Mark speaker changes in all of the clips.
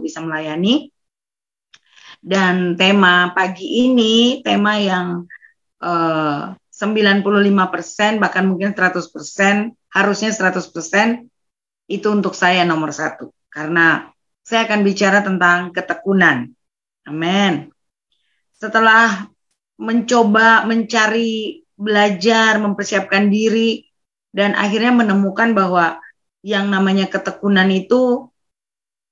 Speaker 1: bisa melayani. Dan tema pagi ini, tema yang 95%, bahkan mungkin 100%, harusnya 100%, itu untuk saya nomor 1. Karena saya akan bicara tentang ketekunan. Amin. Setelah mencoba, mencari, belajar, mempersiapkan diri, dan akhirnya menemukan bahwa yang namanya ketekunan itu,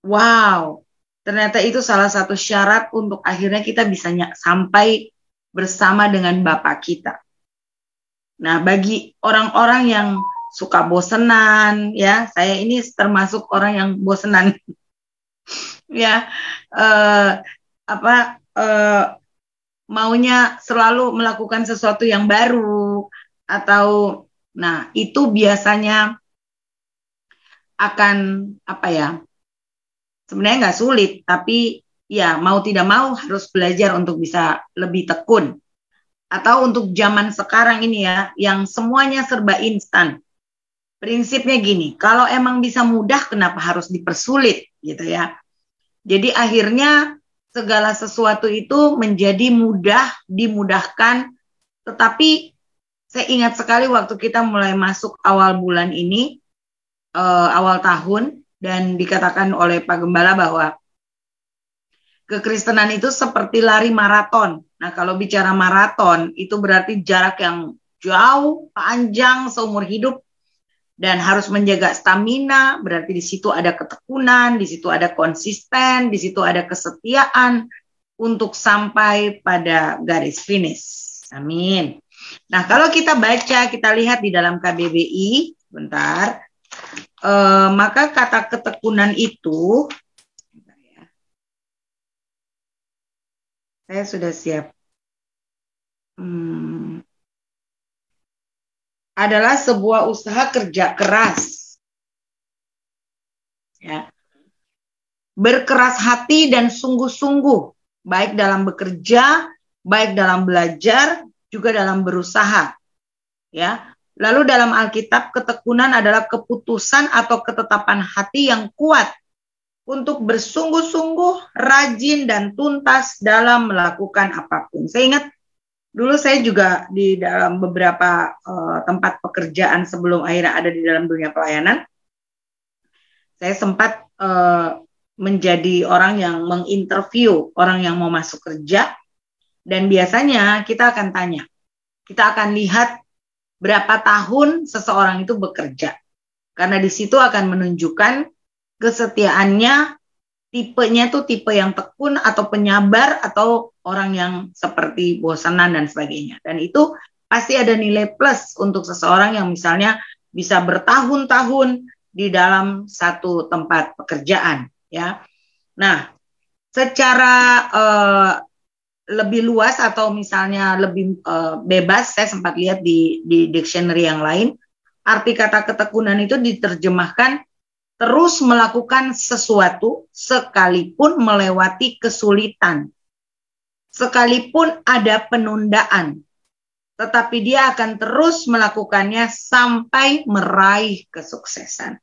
Speaker 1: wow, ternyata itu salah satu syarat untuk akhirnya kita bisa sampai bersama dengan Bapa kita. Nah, bagi orang-orang yang suka bosenan, ya, saya ini termasuk orang yang bosenan, ya, maunya selalu melakukan sesuatu yang baru, atau, nah, itu biasanya akan, sebenarnya nggak sulit, tapi ya mau tidak mau harus belajar untuk bisa lebih tekun. Atau untuk zaman sekarang ini ya, yang semuanya serba instan. Prinsipnya gini, kalau emang bisa mudah, kenapa harus dipersulit gitu ya. Jadi akhirnya segala sesuatu itu menjadi mudah, dimudahkan. Tetapi saya ingat sekali waktu kita mulai masuk awal bulan ini, awal tahun, dan dikatakan oleh Pak Gembala bahwa kekristenan itu seperti lari maraton. Nah, kalau bicara maraton, itu berarti jarak yang jauh, panjang, seumur hidup, dan harus menjaga stamina, berarti di situ ada ketekunan, di situ ada konsisten, di situ ada kesetiaan untuk sampai pada garis finish. Amin. Nah, kalau kita baca, kita lihat di dalam KBBI, bentar, maka kata ketekunan itu, saya sudah siap, adalah sebuah usaha kerja keras, ya, berkeras hati dan sungguh-sungguh, baik dalam bekerja, baik dalam belajar, juga dalam berusaha, ya. Lalu dalam Alkitab, ketekunan adalah keputusan atau ketetapan hati yang kuat untuk bersungguh-sungguh, rajin, dan tuntas dalam melakukan apapun. Saya ingat dulu saya juga di dalam beberapa tempat pekerjaan sebelum akhirnya ada di dalam dunia pelayanan, saya sempat menjadi orang yang menginterview orang yang mau masuk kerja, dan biasanya kita akan tanya, kita akan lihat berapa tahun seseorang itu bekerja, karena di situ akan menunjukkan kesetiaannya, tipenya tuh tipe yang tekun atau penyabar atau orang yang seperti bosanan dan sebagainya. Dan itu pasti ada nilai plus untuk seseorang yang misalnya bisa bertahun-tahun di dalam satu tempat pekerjaan, ya. Nah, secara lebih luas atau misalnya lebih bebas, saya sempat lihat di dictionary yang lain, arti kata ketekunan itu diterjemahkan terus melakukan sesuatu sekalipun melewati kesulitan, sekalipun ada penundaan, tetapi dia akan terus melakukannya sampai meraih kesuksesan.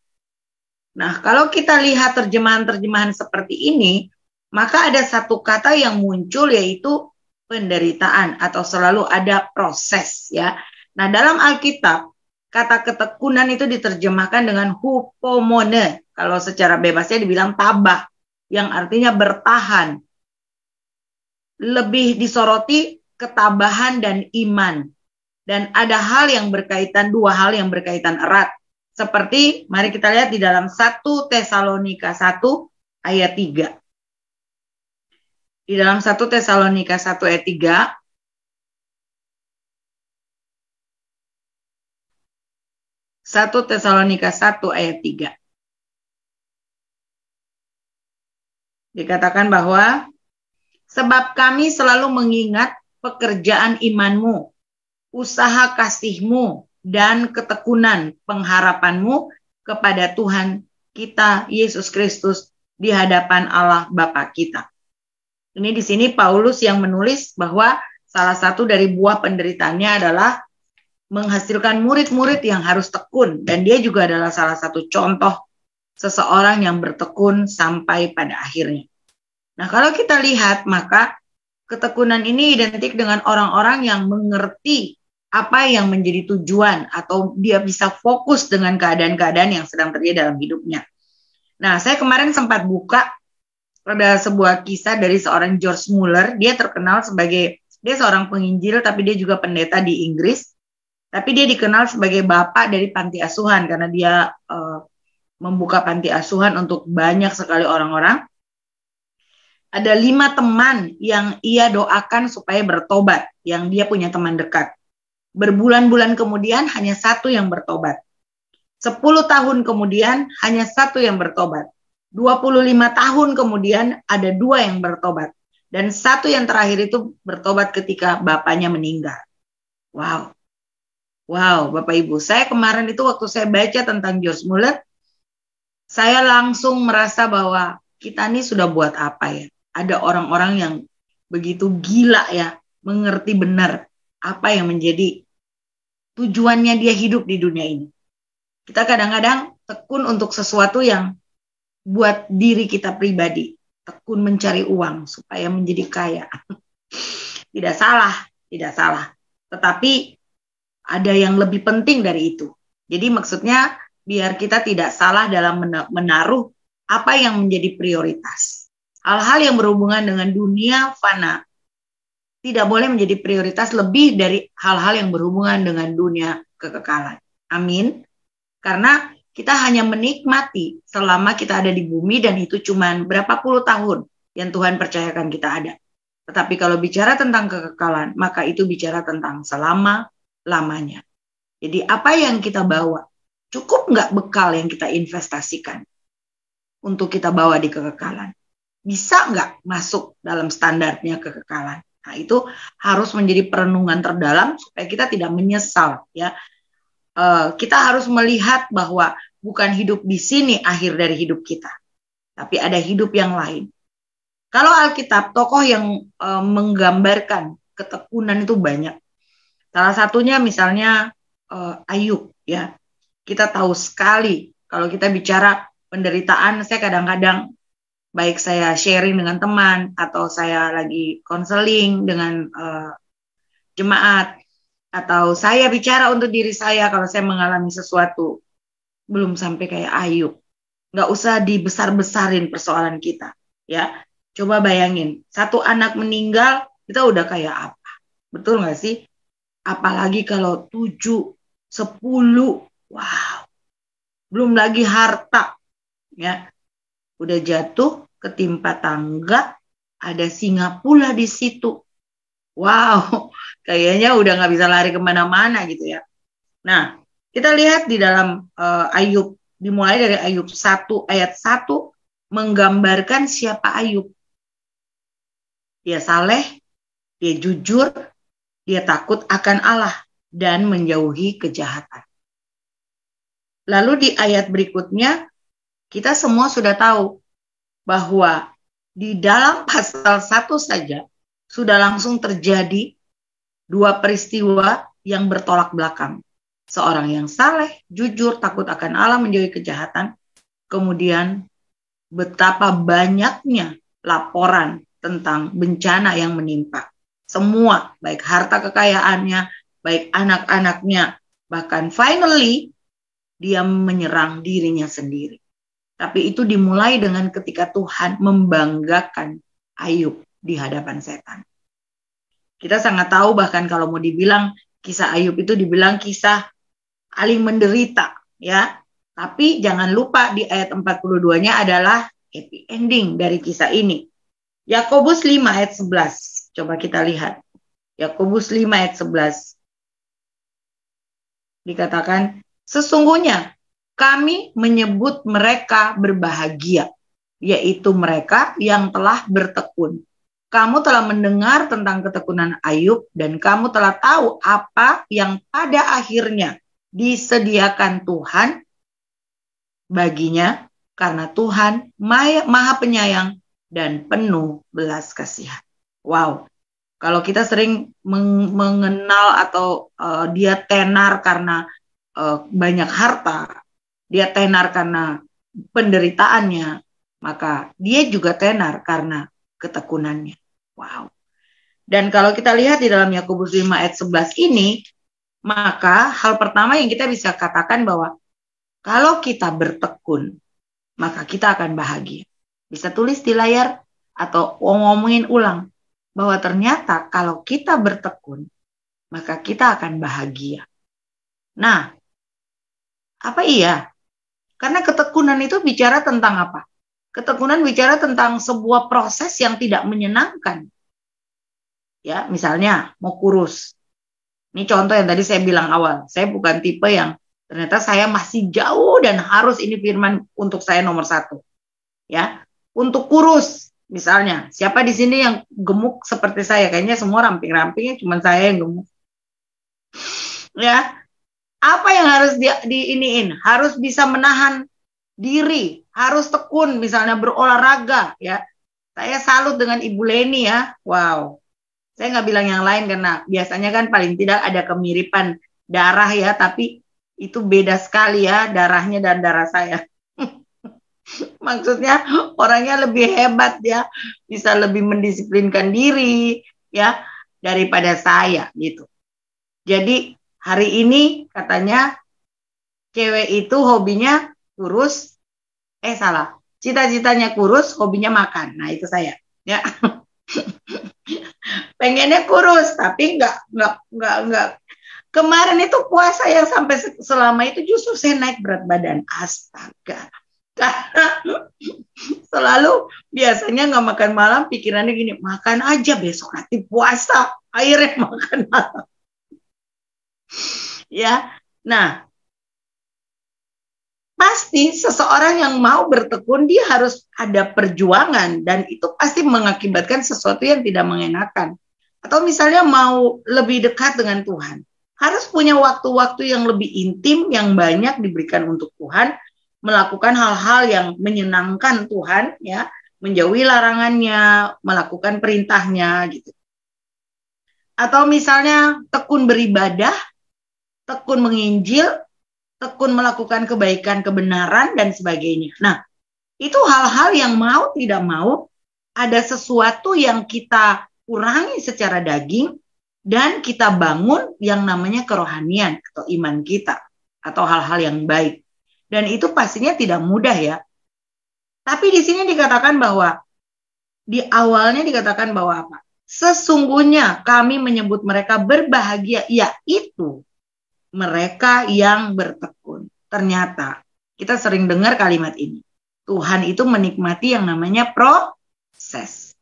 Speaker 1: Nah, kalau kita lihat terjemahan-terjemahan seperti ini, maka ada satu kata yang muncul, yaitu penderitaan atau selalu ada proses, ya. Nah, dalam Alkitab, kata ketekunan itu diterjemahkan dengan hupomone. Kalau secara bebasnya dibilang tabah, yang artinya bertahan. Lebih disoroti ketabahan dan iman. Dan ada hal yang berkaitan, dua hal yang berkaitan erat. Seperti, mari kita lihat di dalam 1 Tesalonika 1 ayat 3. Di dalam 1 Tesalonika 1 ayat 3, Satu Tesalonika 1 ayat 3. Dikatakan bahwa sebab kami selalu mengingat pekerjaan imanmu, usaha kasihmu, dan ketekunan pengharapanmu kepada Tuhan kita Yesus Kristus di hadapan Allah Bapa kita. Ini di sini Paulus yang menulis bahwa salah satu dari buah penderitaannya adalah menghasilkan murid-murid yang harus tekun, dan dia juga adalah salah satu contoh seseorang yang bertekun sampai pada akhirnya. Nah, kalau kita lihat, maka ketekunan ini identik dengan orang-orang yang mengerti apa yang menjadi tujuan atau dia bisa fokus dengan keadaan-keadaan yang sedang terjadi dalam hidupnya. Nah, saya kemarin sempat buka ada sebuah kisah dari seorang George Muller. Dia terkenal sebagai, dia seorang penginjil tapi dia juga pendeta di Inggris. Tapi dia dikenal sebagai bapak dari panti asuhan karena dia membuka panti asuhan untuk banyak sekali orang-orang. Ada 5 teman yang ia doakan supaya bertobat, yang dia punya teman dekat. Berbulan-bulan kemudian hanya 1 yang bertobat. 10 tahun kemudian hanya 1 yang bertobat. 25 tahun kemudian ada 2 yang bertobat. Dan 1 yang terakhir itu bertobat ketika bapaknya meninggal. Wow. Wow, Bapak Ibu. Saya kemarin itu waktu saya baca tentang George Muller, saya langsung merasa bahwa kita ini sudah buat apa ya? Ada orang-orang yang begitu gila ya, mengerti benar apa yang menjadi tujuannya dia hidup di dunia ini. Kita kadang-kadang tekun untuk sesuatu yang buat diri kita pribadi, tekun mencari uang supaya menjadi kaya. Tidak salah, tidak salah. Tetapi ada yang lebih penting dari itu. Jadi maksudnya biar kita tidak salah dalam menaruh apa yang menjadi prioritas. Hal-hal yang berhubungan dengan dunia fana tidak boleh menjadi prioritas lebih dari hal-hal yang berhubungan dengan dunia kekekalan. Amin. Karena kita hanya menikmati selama kita ada di bumi dan itu cuma berapa puluh tahun yang Tuhan percayakan kita ada. Tetapi kalau bicara tentang kekekalan, maka itu bicara tentang selama-lamanya. Jadi apa yang kita bawa, cukup nggak bekal yang kita investasikan untuk kita bawa di kekekalan? Bisa nggak masuk dalam standarnya kekekalan? Nah, itu harus menjadi perenungan terdalam supaya kita tidak menyesal. Ya, kita harus melihat bahwa bukan hidup di sini akhir dari hidup kita, tapi ada hidup yang lain. Kalau Alkitab, tokoh yang menggambarkan ketekunan itu banyak. Salah satunya misalnya Ayub. Ya, kita tahu sekali kalau kita bicara penderitaan, saya kadang-kadang baik saya sharing dengan teman atau saya lagi konseling dengan jemaat atau saya bicara untuk diri saya kalau saya mengalami sesuatu, belum sampai kayak Ayub. Nggak usah dibesar-besarin persoalan kita. Ya, coba bayangin, 1 anak meninggal, kita udah kayak apa? Betul nggak sih? Apalagi kalau 7, 10, wow. Belum lagi harta. Ya, udah jatuh, ketimpa tangga, ada singa pula di situ. Wow, kayaknya udah nggak bisa lari kemana-mana gitu ya. Nah, kita lihat di dalam Ayub, dimulai dari Ayub 1 ayat 1, menggambarkan siapa Ayub. Dia saleh, dia jujur, dia takut akan Allah, dan menjauhi kejahatan. Lalu di ayat berikutnya, kita semua sudah tahu bahwa di dalam pasal 1 saja sudah langsung terjadi 2 peristiwa yang bertolak belakang. Seorang yang saleh, jujur, takut akan Allah, menjauhi kejahatan. Kemudian betapa banyaknya laporan tentang bencana yang menimpa. Semua, baik harta kekayaannya, baik anak-anaknya, bahkan finally dia menyerang dirinya sendiri. Tapi itu dimulai dengan ketika Tuhan membanggakan Ayub di hadapan setan. Kita sangat tahu bahkan kalau mau dibilang kisah Ayub itu dibilang kisah paling menderita, ya. Tapi jangan lupa di ayat 42-nya adalah happy ending dari kisah ini. Yakobus 5 ayat 11. Coba kita lihat. Yakobus 5 ayat 11. Dikatakan, sesungguhnya kami menyebut mereka berbahagia, yaitu mereka yang telah bertekun. Kamu telah mendengar tentang ketekunan Ayub dan kamu telah tahu apa yang pada akhirnya disediakan Tuhan baginya karena Tuhan Maha Penyayang dan penuh belas kasihan. Wow, kalau kita sering mengenal atau dia tenar karena banyak harta, dia tenar karena penderitaannya, maka dia juga tenar karena ketekunannya. Wow. Dan kalau kita lihat di dalam Yakobus 5 ayat 11 ini, maka hal pertama yang kita bisa katakan bahwa kalau kita bertekun, maka kita akan bahagia. Bisa tulis di layar atau ngomongin ulang bahwa ternyata kalau kita bertekun, maka kita akan bahagia. Nah, apa iya? Karena ketekunan itu bicara tentang apa? Ketekunan bicara tentang sebuah proses yang tidak menyenangkan. Ya, misalnya mau kurus. Ini contoh yang tadi saya bilang awal. Saya bukan tipe yang ternyata saya masih jauh dan harus ini firman untuk saya nomor 1. Ya, untuk kurus misalnya. Siapa di sini yang gemuk seperti saya? Kayaknya semua ramping-rampingnya, cuma saya yang gemuk. Ya, apa yang harus diiniin? Harus bisa menahan diri, harus tekun, misalnya berolahraga. Ya, saya salut dengan Ibu Leni ya. Wow. Saya nggak bilang yang lain karena biasanya kan paling tidak ada kemiripan darah ya, tapi itu beda sekali ya darahnya dan darah saya. Maksudnya orangnya lebih hebat ya, bisa lebih mendisiplinkan diri ya daripada saya gitu. Jadi hari ini katanya cewek itu hobinya kurus, cita-citanya kurus, hobinya makan. Nah itu saya ya. Pengennya kurus tapi nggak. Kemarin itu puasa yang sampai selama itu justru saya naik berat badan. Astaga. Karena selalu biasanya nggak makan malam, pikirannya gini, makan aja besok nanti puasa, akhirnya makan malam. Ya, nah pasti seseorang yang mau bertekun dia harus ada perjuangan dan itu pasti mengakibatkan sesuatu yang tidak mengenakan. Atau misalnya mau lebih dekat dengan Tuhan, harus punya waktu-waktu yang lebih intim, yang banyak diberikan untuk Tuhan, melakukan hal-hal yang menyenangkan Tuhan, ya, menjauhi larangannya, melakukan perintahnya, gitu. Atau misalnya tekun beribadah, tekun menginjil, tekun melakukan kebaikan, kebenaran, dan sebagainya. Nah, itu hal-hal yang mau tidak mau, ada sesuatu yang kita kurangi secara daging, dan kita bangun yang namanya kerohanian atau iman kita, atau hal-hal yang baik. Dan itu pastinya tidak mudah ya. Tapi di sini dikatakan bahwa, di awalnya dikatakan bahwa apa? Sesungguhnya kami menyebut mereka berbahagia, yaitu mereka yang bertekun. Ternyata, kita sering dengar kalimat ini. Tuhan itu menikmati yang namanya proses.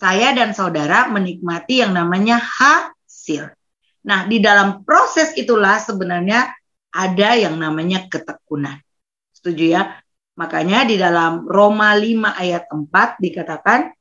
Speaker 1: Saya dan saudara menikmati yang namanya hasil. Nah, di dalam proses itulah sebenarnya ada yang namanya ketekunan. Setuju ya? Makanya di dalam Roma 5 ayat 4 dikatakan,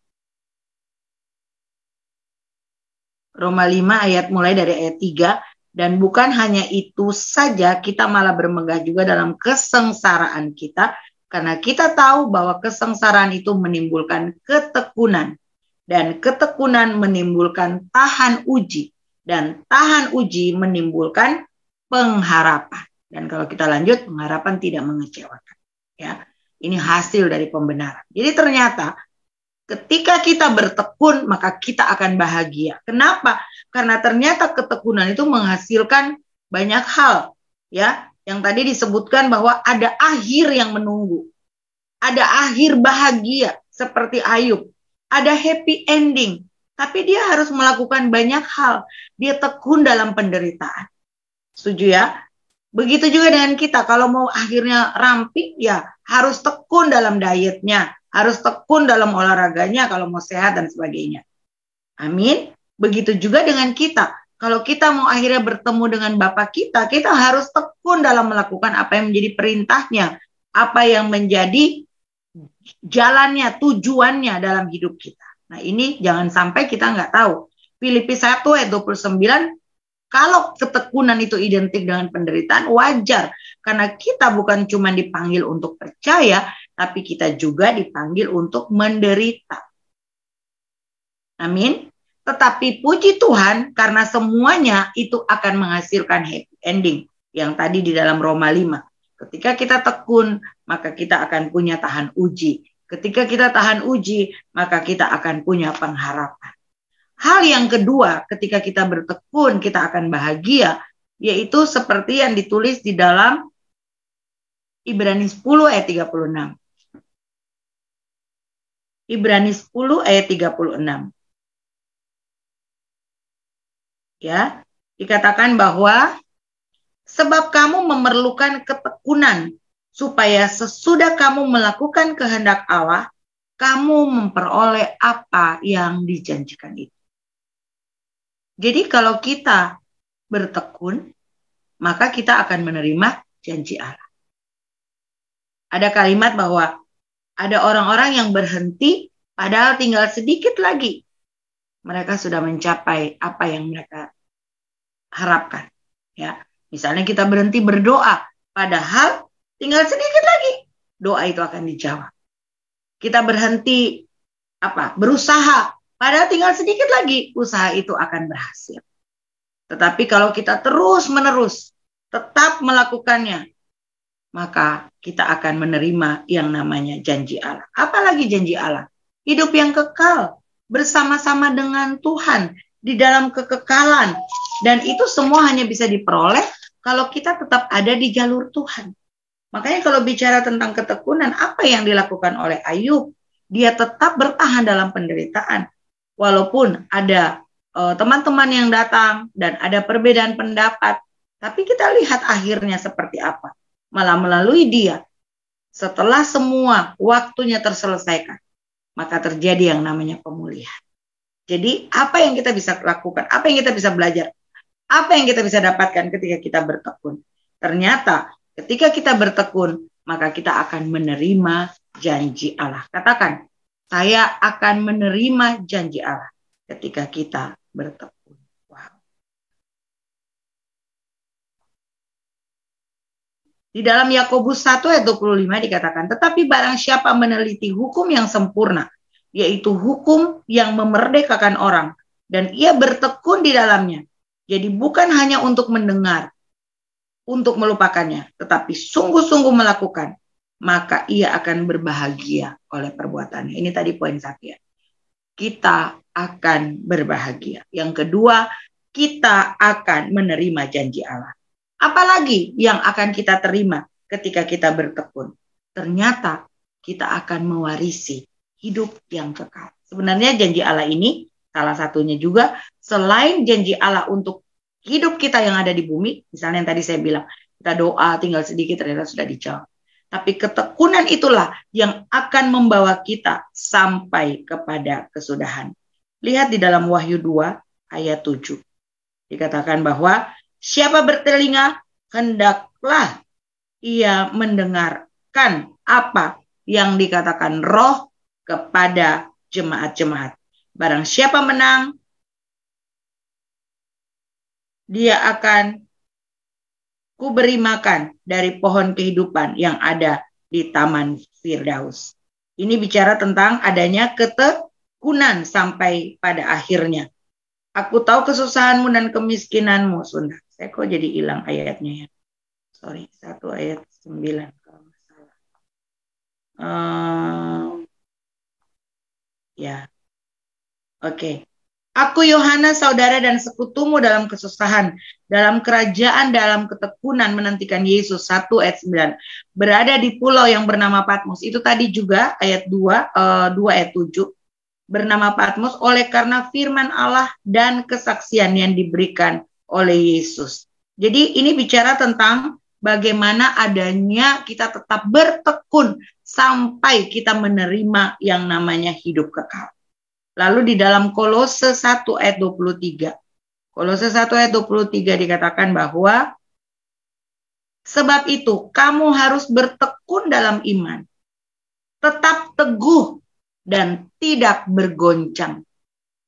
Speaker 1: Roma 5 ayat mulai dari ayat 3, dan bukan hanya itu saja, kita malah bermegah juga dalam kesengsaraan kita, karena kita tahu bahwa kesengsaraan itu menimbulkan ketekunan, dan ketekunan menimbulkan tahan uji, dan tahan uji menimbulkan pengharapan. Dan kalau kita lanjut, pengharapan tidak mengecewakan. Ya, ini hasil dari pembenaran. Jadi ternyata ketika kita bertekun, maka kita akan bahagia. Kenapa? Karena ternyata ketekunan itu menghasilkan banyak hal. Ya, yang tadi disebutkan bahwa ada akhir yang menunggu. Ada akhir bahagia seperti Ayub. Ada happy ending. Tapi dia harus melakukan banyak hal. Dia tekun dalam penderitaan. Setuju ya? Begitu juga dengan kita. Kalau mau akhirnya ramping, ya harus tekun dalam dietnya. Harus tekun dalam olahraganya kalau mau sehat dan sebagainya. Amin. Begitu juga dengan kita. Kalau kita mau akhirnya bertemu dengan Bapa kita harus tekun dalam melakukan apa yang menjadi perintahnya. Apa yang menjadi jalannya, tujuannya dalam hidup kita. Nah ini jangan sampai kita nggak tahu. Filipi 1 ayat 29, kalau ketekunan itu identik dengan penderitaan, wajar. Karena kita bukan cuma dipanggil untuk percaya, tapi kita juga dipanggil untuk menderita. Amin. Tetapi puji Tuhan, karena semuanya itu akan menghasilkan happy ending. Yang tadi di dalam Roma 5. Ketika kita tekun, maka kita akan punya tahan uji. Ketika kita tahan uji, maka kita akan punya pengharapan. Hal yang kedua, ketika kita bertekun, kita akan bahagia, yaitu seperti yang ditulis di dalam Ibrani 10 ayat 36. Ibrani 10 ayat 36. Ya, dikatakan bahwa sebab kamu memerlukan ketekunan supaya sesudah kamu melakukan kehendak Allah, kamu memperoleh apa yang dijanjikan itu. Jadi kalau kita bertekun, maka kita akan menerima janji Allah. Ada kalimat bahwa ada orang-orang yang berhenti padahal tinggal sedikit lagi. Mereka sudah mencapai apa yang mereka harapkan. Ya, misalnya kita berhenti berdoa, padahal tinggal sedikit lagi doa itu akan dijawab. Kita berhenti berusaha, padahal tinggal sedikit lagi usaha itu akan berhasil. Tetapi kalau kita terus-menerus tetap melakukannya, maka kita akan menerima yang namanya janji Allah. Apalagi janji Allah? Hidup yang kekal bersama-sama dengan Tuhan di dalam kekekalan. Dan itu semua hanya bisa diperoleh kalau kita tetap ada di jalur Tuhan. Makanya kalau bicara tentang ketekunan, apa yang dilakukan oleh Ayub? Dia tetap bertahan dalam penderitaan. Walaupun ada teman-teman yang datang dan ada perbedaan pendapat. Tapi kita lihat akhirnya seperti apa. Malah melalui dia, setelah semua waktunya terselesaikan, maka terjadi yang namanya pemulihan. Jadi apa yang kita bisa lakukan? Apa yang kita bisa belajar? Apa yang kita bisa dapatkan ketika kita bertekun? Ternyata ketika kita bertekun, maka kita akan menerima janji Allah. Katakan, saya akan menerima janji Allah ketika kita bertekun. Wow. Di dalam Yakobus 1 ayat 25 dikatakan, tetapi barang siapa meneliti hukum yang sempurna, yaitu hukum yang memerdekakan orang, dan ia bertekun di dalamnya. Jadi bukan hanya untuk mendengar, untuk melupakannya, tetapi sungguh-sungguh melakukan, maka ia akan berbahagia oleh perbuatannya. Ini tadi poin 1 ya. Kita akan berbahagia. Yang kedua, kita akan menerima janji Allah. Apalagi yang akan kita terima ketika kita bertekun? Ternyata kita akan mewarisi hidup yang kekal. Sebenarnya janji Allah ini salah satunya juga selain janji Allah untuk hidup kita yang ada di bumi, misalnya yang tadi saya bilang, kita doa tinggal sedikit ternyata sudah dijawab. Tapi ketekunan itulah yang akan membawa kita sampai kepada kesudahan. Lihat di dalam Wahyu 2 ayat 7. Dikatakan bahwa siapa bertelinga, hendaklah ia mendengarkan apa yang dikatakan Roh kepada jemaat-jemaat. Barang siapa menang, dia akan kuberi makan dari pohon kehidupan yang ada di Taman Firdaus. Ini bicara tentang adanya ketekunan sampai pada akhirnya. Aku tahu kesusahanmu dan kemiskinanmu, Sunda. Saya kok jadi hilang ayatnya ya. Sorry, 1 ayat 9 kalau nggak salah. Ya, oke. Aku Yohanes, saudara dan sekutumu dalam kesusahan, dalam kerajaan, dalam ketekunan menantikan Yesus. 1 ayat 9. Berada di pulau yang bernama Patmos. Itu tadi juga ayat 2 ayat 7. Bernama Patmos oleh karena firman Allah dan kesaksian yang diberikan oleh Yesus. Jadi ini bicara tentang bagaimana adanya kita tetap bertekun sampai kita menerima yang namanya hidup kekal. Lalu di dalam Kolose 1 ayat 23. Kolose 1 ayat 23 dikatakan bahwa sebab itu kamu harus bertekun dalam iman. Tetap teguh dan tidak bergoncang.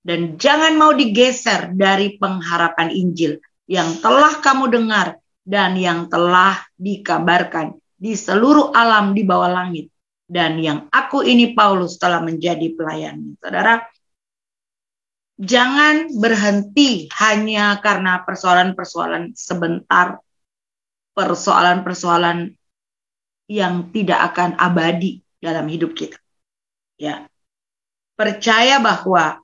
Speaker 1: Dan jangan mau digeser dari pengharapan Injil yang telah kamu dengar dan yang telah dikabarkan di seluruh alam di bawah langit. Dan yang aku ini Paulus telah menjadi pelayan. Saudara, jangan berhenti hanya karena persoalan-persoalan sebentar, persoalan-persoalan yang tidak akan abadi dalam hidup kita. Ya. Percaya bahwa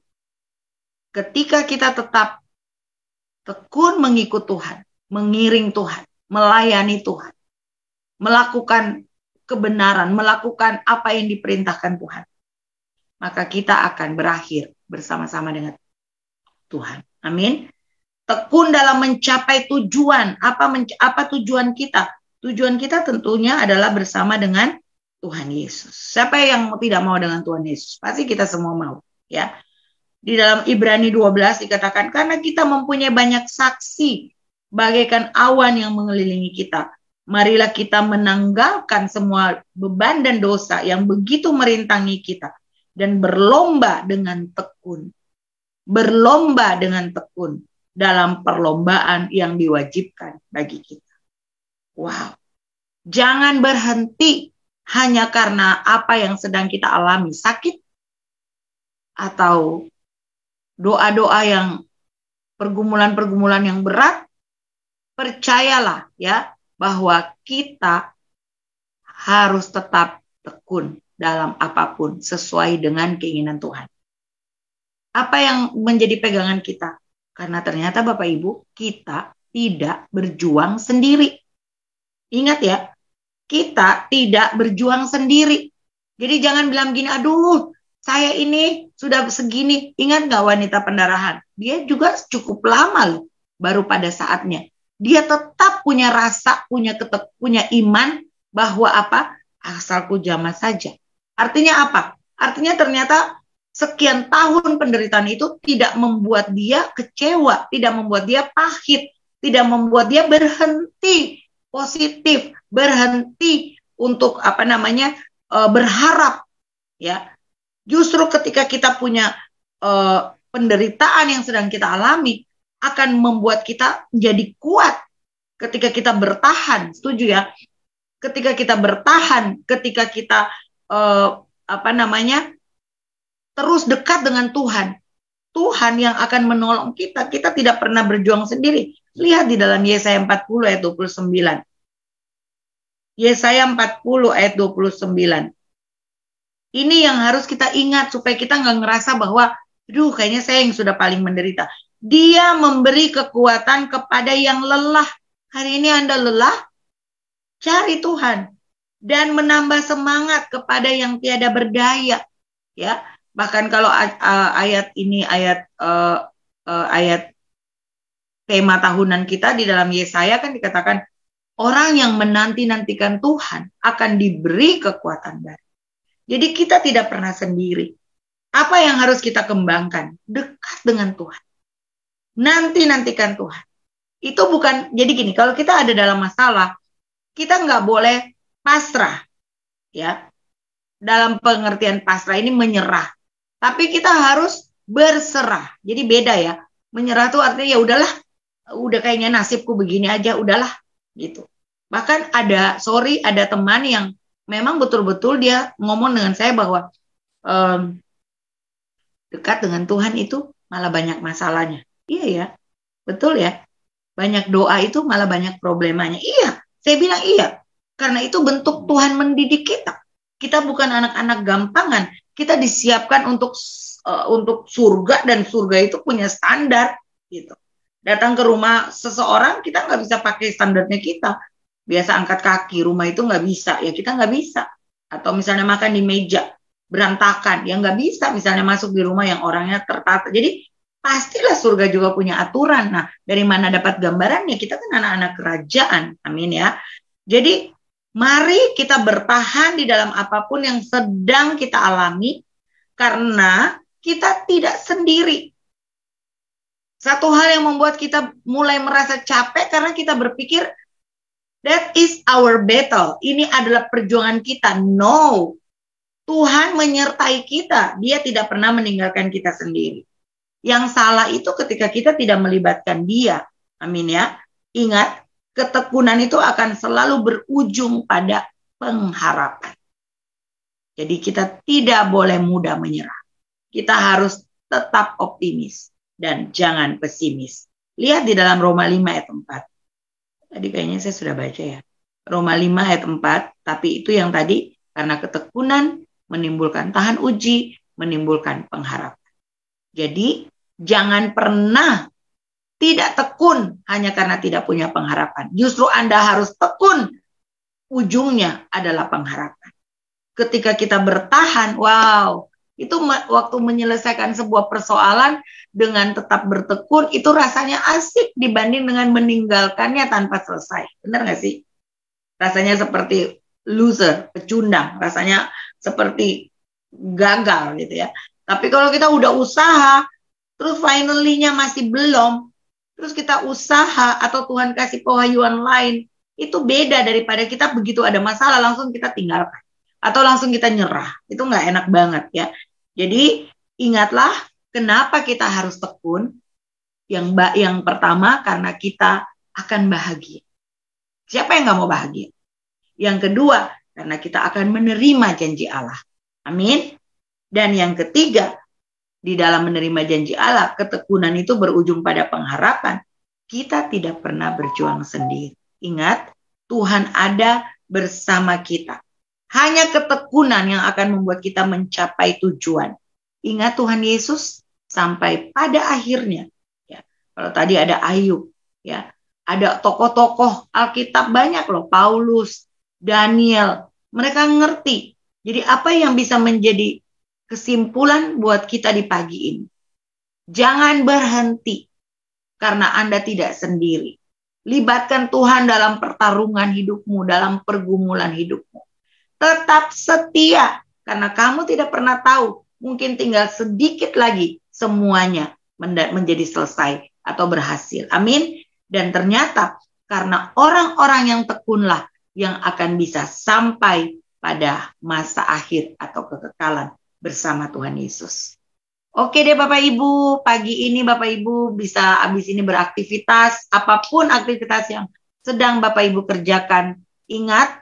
Speaker 1: ketika kita tetap tekun mengikut Tuhan, mengiring Tuhan, melayani Tuhan, melakukan kebenaran, melakukan apa yang diperintahkan Tuhan, maka kita akan berakhir bersama-sama dengan Tuhan. Amin. Tekun dalam mencapai tujuan. Apa tujuan kita? Tujuan kita tentunya adalah bersama dengan Tuhan Yesus. Siapa yang tidak mau dengan Tuhan Yesus? Pasti kita semua mau, ya. Di dalam Ibrani 12 dikatakan, karena kita mempunyai banyak saksi bagaikan awan yang mengelilingi kita, marilah kita menanggalkan semua beban dan dosa yang begitu merintangi kita dan berlomba dengan tekun. Berlomba dengan tekun dalam perlombaan yang diwajibkan bagi kita. Wow. Jangan berhenti hanya karena apa yang sedang kita alami, sakit atau doa-doa yang pergumulan-pergumulan yang berat. Percayalah ya bahwa kita harus tetap tekun dalam apapun sesuai dengan keinginan Tuhan. Apa yang menjadi pegangan kita? Karena ternyata Bapak Ibu, kita tidak berjuang sendiri. Ingat ya, kita tidak berjuang sendiri. Jadi jangan bilang gini, aduh saya ini sudah segini. Ingat gak wanita pendarahan? Dia juga cukup lama loh, baru pada saatnya. Dia tetap punya rasa, punya iman bahwa apa? Asalku jamah saja. Artinya apa? Artinya ternyata sekian tahun penderitaan itu tidak membuat dia kecewa, tidak membuat dia pahit, tidak membuat dia berhenti positif, berhenti untuk berharap, ya. Justru ketika kita punya penderitaan yang sedang kita alami akan membuat kita menjadi kuat ketika kita bertahan, setuju ya? Ketika kita bertahan, ketika kita terus dekat dengan Tuhan. Tuhan yang akan menolong kita. Kita tidak pernah berjuang sendiri. Lihat di dalam Yesaya 40 ayat 29. Yesaya 40 ayat 29. Ini yang harus kita ingat supaya kita nggak ngerasa bahwa, aduh kayaknya saya yang sudah paling menderita. Dia memberi kekuatan kepada yang lelah. Hari ini Anda lelah? Cari Tuhan. Dan menambah semangat kepada yang tiada berdaya. Ya. Bahkan kalau ayat tema tahunan kita di dalam Yesaya kan dikatakan orang yang menanti-nantikan Tuhan akan diberi kekuatan baru. Jadi kita tidak pernah sendiri. Apa yang harus kita kembangkan? Dekat dengan Tuhan. Nanti-nantikan Tuhan. Itu bukan, jadi gini, kalau kita ada dalam masalah, kita nggak boleh pasrah. Ya, dalam pengertian pasrah ini menyerah. Tapi kita harus berserah. Jadi beda ya. Menyerah tuh artinya ya udahlah, udah kayaknya nasibku begini aja, udahlah gitu. Bahkan ada teman yang memang betul-betul dia ngomong dengan saya bahwa dekat dengan Tuhan itu malah banyak masalahnya. Iya ya, betul ya. Banyak doa itu malah banyak problemanya. Iya, saya bilang iya. Karena itu bentuk Tuhan mendidik kita. Kita bukan anak-anak gampangan. Kita disiapkan untuk surga, dan surga itu punya standar gitu. Datang ke rumah seseorang, kita nggak bisa pakai standarnya kita. Biasa angkat kaki, rumah itu nggak bisa, ya kita nggak bisa. Atau misalnya makan di meja berantakan, ya nggak bisa. Misalnya masuk di rumah yang orangnya tertata. Jadi pastilah surga juga punya aturan. Nah, dari mana dapat gambarannya? Kita kan anak-anak kerajaan, amin ya. Jadi mari kita bertahan di dalam apapun yang sedang kita alami, karena kita tidak sendiri. Satu hal yang membuat kita mulai merasa capek karena kita berpikir, that is our battle. Ini adalah perjuangan kita. No. Tuhan menyertai kita. Dia tidak pernah meninggalkan kita sendiri. Yang salah itu ketika kita tidak melibatkan Dia. Amin ya. Ingat, ketekunan itu akan selalu berujung pada pengharapan. Jadi kita tidak boleh mudah menyerah. Kita harus tetap optimis dan jangan pesimis. Lihat di dalam Roma 5 ayat 4. Tadi kayaknya saya sudah baca ya. Roma 5 ayat 4, tapi itu yang tadi, karena ketekunan menimbulkan tahan uji, menimbulkan pengharapan. Jadi jangan pernah tidak tekun hanya karena tidak punya pengharapan. Justru Anda harus tekun, ujungnya adalah pengharapan. Ketika kita bertahan, wow, itu waktu menyelesaikan sebuah persoalan dengan tetap bertekun, itu rasanya asik dibanding dengan meninggalkannya tanpa selesai. Benar nggak sih? Rasanya seperti loser, pecundang, rasanya seperti gagal gitu ya. Tapi kalau kita udah usaha, terus finally-nya masih belum, terus kita usaha atau Tuhan kasih pewahyuan lain, itu beda daripada kita begitu ada masalah langsung kita tinggalkan atau langsung kita nyerah. Itu nggak enak banget ya. Jadi ingatlah kenapa kita harus tekun. Yang pertama karena kita akan bahagia. Siapa yang nggak mau bahagia? Yang kedua karena kita akan menerima janji Allah. Amin. Dan yang ketiga, di dalam menerima janji Allah, ketekunan itu berujung pada pengharapan. Kita tidak pernah berjuang sendiri. Ingat, Tuhan ada bersama kita. Hanya ketekunan yang akan membuat kita mencapai tujuan. Ingat Tuhan Yesus sampai pada akhirnya. Ya, kalau tadi ada Ayub, ya, ada tokoh-tokoh Alkitab banyak loh, Paulus, Daniel, mereka ngerti. Jadi apa yang bisa menjadi kesimpulan buat kita di pagi ini? Jangan berhenti karena Anda tidak sendiri. Libatkan Tuhan dalam pertarungan hidupmu, dalam pergumulan hidupmu. Tetap setia karena kamu tidak pernah tahu, mungkin tinggal sedikit lagi semuanya menjadi selesai atau berhasil. Amin. Dan ternyata karena orang-orang yang tekunlah yang akan bisa sampai pada masa akhir atau kekekalan bersama Tuhan Yesus. Oke deh Bapak Ibu, pagi ini Bapak Ibu bisa habis ini beraktivitas, apapun aktivitas yang sedang Bapak Ibu kerjakan. Ingat,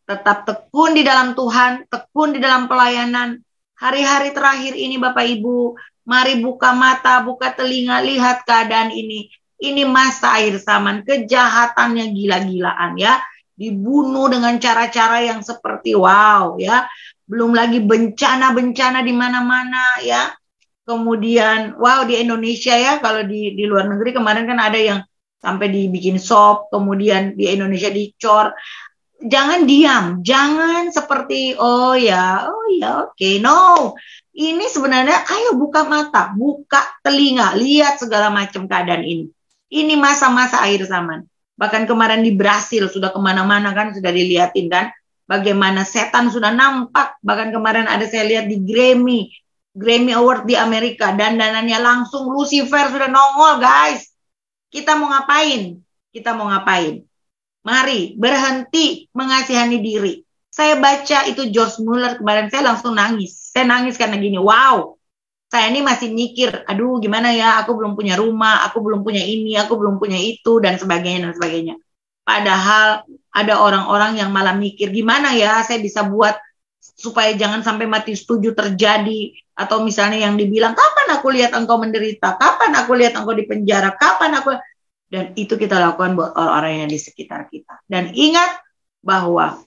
Speaker 1: tetap tekun di dalam Tuhan, tekun di dalam pelayanan. Hari-hari terakhir ini Bapak Ibu, mari buka mata, buka telinga, lihat keadaan ini. Ini masa akhir zaman, kejahatannya gila-gilaan ya. Dibunuh dengan cara-cara yang seperti wow ya. Belum lagi bencana-bencana di mana-mana ya. Kemudian wow di Indonesia ya, kalau di luar negeri kemarin kan ada yang sampai dibikin sop, kemudian di Indonesia dicor. Jangan diam, jangan seperti oh ya oke. No, ini sebenarnya ayo buka mata, buka telinga, lihat segala macam keadaan ini. Ini masa-masa akhir zaman. Bahkan kemarin di Brasil sudah kemana-mana kan, sudah dilihatin kan, bagaimana setan sudah nampak. Bahkan kemarin ada saya lihat di Grammy Award di Amerika, dandanannya langsung Lucifer sudah nongol guys. Kita mau ngapain? Kita mau ngapain? Mari berhenti mengasihani diri. Saya baca itu George Mueller kemarin, saya langsung nangis. Saya nangis karena gini, wow. Saya ini masih mikir, aduh gimana ya, aku belum punya rumah, aku belum punya ini, aku belum punya itu, dan sebagainya, dan sebagainya. Padahal ada orang-orang yang malah mikir, gimana ya saya bisa buat supaya jangan sampai mati setuju terjadi. Atau misalnya yang dibilang, kapan aku lihat engkau menderita, kapan aku lihat engkau di penjara, kapan aku... Dan itu kita lakukan buat orang-orang yang di sekitar kita. Dan ingat bahwa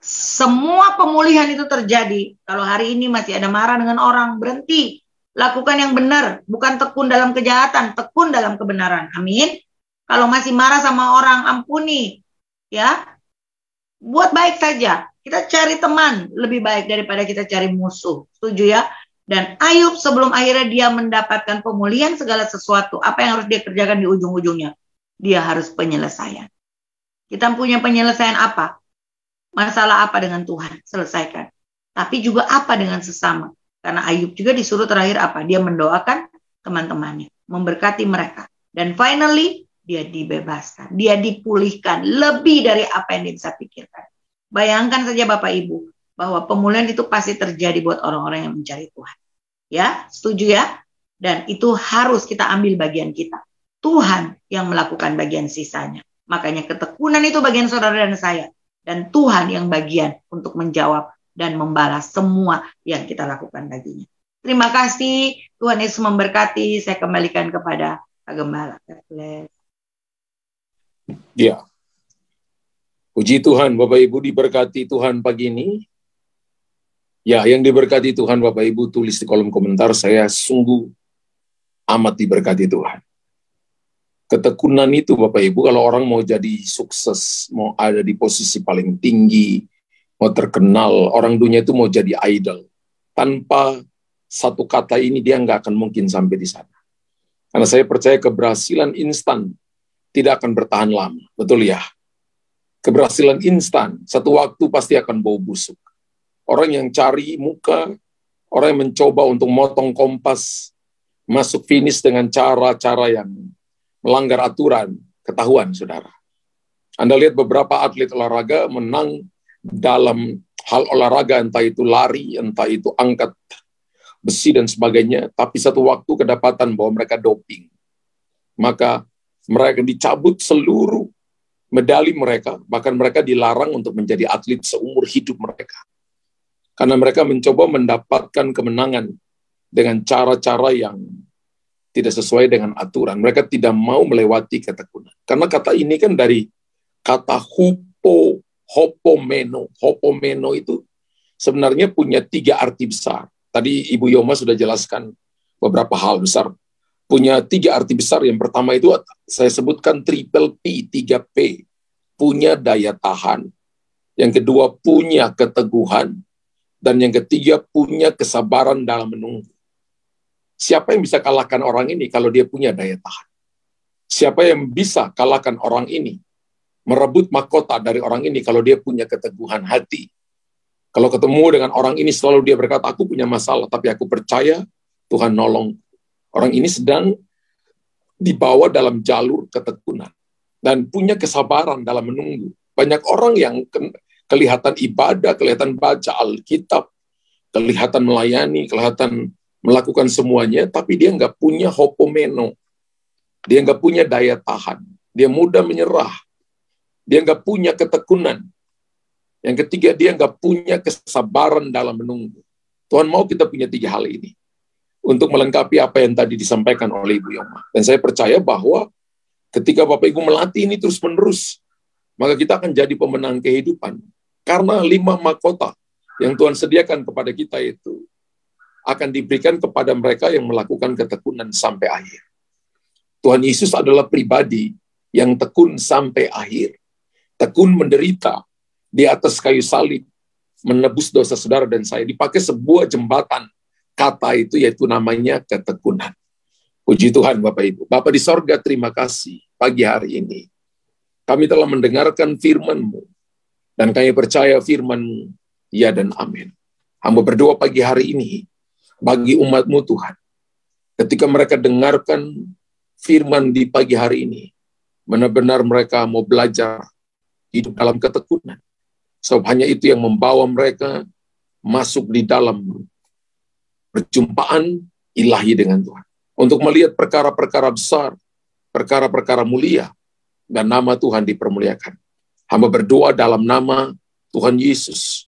Speaker 1: semua pemulihan itu terjadi. Kalau hari ini masih ada marah dengan orang, berhenti. Lakukan yang benar. Bukan tekun dalam kejahatan, tekun dalam kebenaran. Amin. Kalau masih marah sama orang, ampuni. Ya. Buat baik saja. Kita cari teman lebih baik daripada kita cari musuh. Setuju ya? Dan Ayub sebelum akhirnya dia mendapatkan pemulihan segala sesuatu, apa yang harus dia kerjakan di ujung-ujungnya? Dia harus penyelesaian. Kita punya penyelesaian apa? Masalah apa dengan Tuhan? Selesaikan. Tapi juga apa dengan sesama? Karena Ayub juga disuruh terakhir apa? Dia mendoakan teman-temannya, memberkati mereka. Dan finally, dia dibebaskan. Dia dipulihkan lebih dari apa yang dia bisa pikirkan. Bayangkan saja Bapak Ibu, bahwa pemulihan itu pasti terjadi buat orang-orang yang mencari Tuhan. Ya, setuju ya? Dan itu harus kita ambil bagian kita. Tuhan yang melakukan bagian sisanya. Makanya ketekunan itu bagian saudara dan saya. Dan Tuhan yang bagian untuk menjawab dan membalas semua yang kita lakukan baginya. Terima kasih. Tuhan Yesus memberkati. Saya kembalikan kepada Pak Gembala.
Speaker 2: Ya. Puji Tuhan, Bapak Ibu diberkati Tuhan pagi ini. Ya, yang diberkati Tuhan Bapak Ibu tulis di kolom komentar, saya sungguh amat diberkati Tuhan. Ketekunan itu Bapak Ibu, kalau orang mau jadi sukses, mau ada di posisi paling tinggi, mau terkenal, orang dunia itu mau jadi idol. Tanpa satu kata ini dia nggak akan mungkin sampai di sana. Karena saya percaya keberhasilan instan tidak akan bertahan lama. Betul ya? Keberhasilan instan, satu waktu pasti akan bau busuk. Orang yang cari muka, orang yang mencoba untuk motong kompas, masuk finish dengan cara-cara yang melanggar aturan, ketahuan, saudara. Anda lihat beberapa atlet olahraga menang dalam hal olahraga, entah itu lari, entah itu angkat besi dan sebagainya, tapi satu waktu kedapatan bahwa mereka doping. Maka mereka dicabut seluruh medali mereka, bahkan mereka dilarang untuk menjadi atlet seumur hidup mereka. Karena mereka mencoba mendapatkan kemenangan dengan cara-cara yang tidak sesuai dengan aturan. Mereka tidak mau melewati ketekunan. Karena kata ini kan dari kata hopomeno. Hopomeno itu sebenarnya punya 3 arti besar. Tadi Ibu Yoma sudah jelaskan beberapa hal besar. Punya 3 arti besar. Yang pertama itu saya sebutkan triple P, 3P. Punya daya tahan. Yang kedua punya keteguhan. Dan yang ketiga punya kesabaran dalam menunggu. Siapa yang bisa kalahkan orang ini kalau dia punya daya tahan? Siapa yang bisa kalahkan orang ini? Merebut mahkota dari orang ini kalau dia punya keteguhan hati. Kalau ketemu dengan orang ini selalu dia berkata, aku punya masalah, tapi aku percaya Tuhan nolong. Orang ini sedang dibawa dalam jalur ketekunan. Dan punya kesabaran dalam menunggu. Banyak orang yang kelihatan ibadah, kelihatan baca Alkitab, kelihatan melayani, kelihatan melakukan semuanya, tapi dia nggak punya hopomeno. Dia nggak punya daya tahan. Dia mudah menyerah. Dia nggak punya ketekunan. Yang ketiga, dia nggak punya kesabaran dalam menunggu. Tuhan mau kita punya 3 hal ini untuk melengkapi apa yang tadi disampaikan oleh Ibu Yoma. Dan saya percaya bahwa ketika Bapak Ibu melatih ini terus-menerus, maka kita akan jadi pemenang kehidupan. Karena 5 mahkota yang Tuhan sediakan kepada kita itu akan diberikan kepada mereka yang melakukan ketekunan sampai akhir. Tuhan Yesus adalah pribadi yang tekun sampai akhir. Tekun menderita di atas kayu salib, menebus dosa saudara dan saya. Dipakai sebuah jembatan kata itu, yaitu namanya ketekunan. Puji Tuhan Bapak Ibu. Bapak di sorga, terima kasih pagi hari ini. Kami telah mendengarkan firman-Mu. Dan kami percaya firman-Mu, ya dan amin. Hamba berdoa pagi hari ini, bagi umat-Mu Tuhan, ketika mereka dengarkan firman di pagi hari ini, benar-benar mereka mau belajar hidup dalam ketekunan. Sebab hanya itu yang membawa mereka masuk di dalam perjumpaan ilahi dengan Tuhan. Untuk melihat perkara-perkara besar, perkara-perkara mulia, dan nama Tuhan dipermuliakan. Hamba berdoa dalam nama Tuhan Yesus,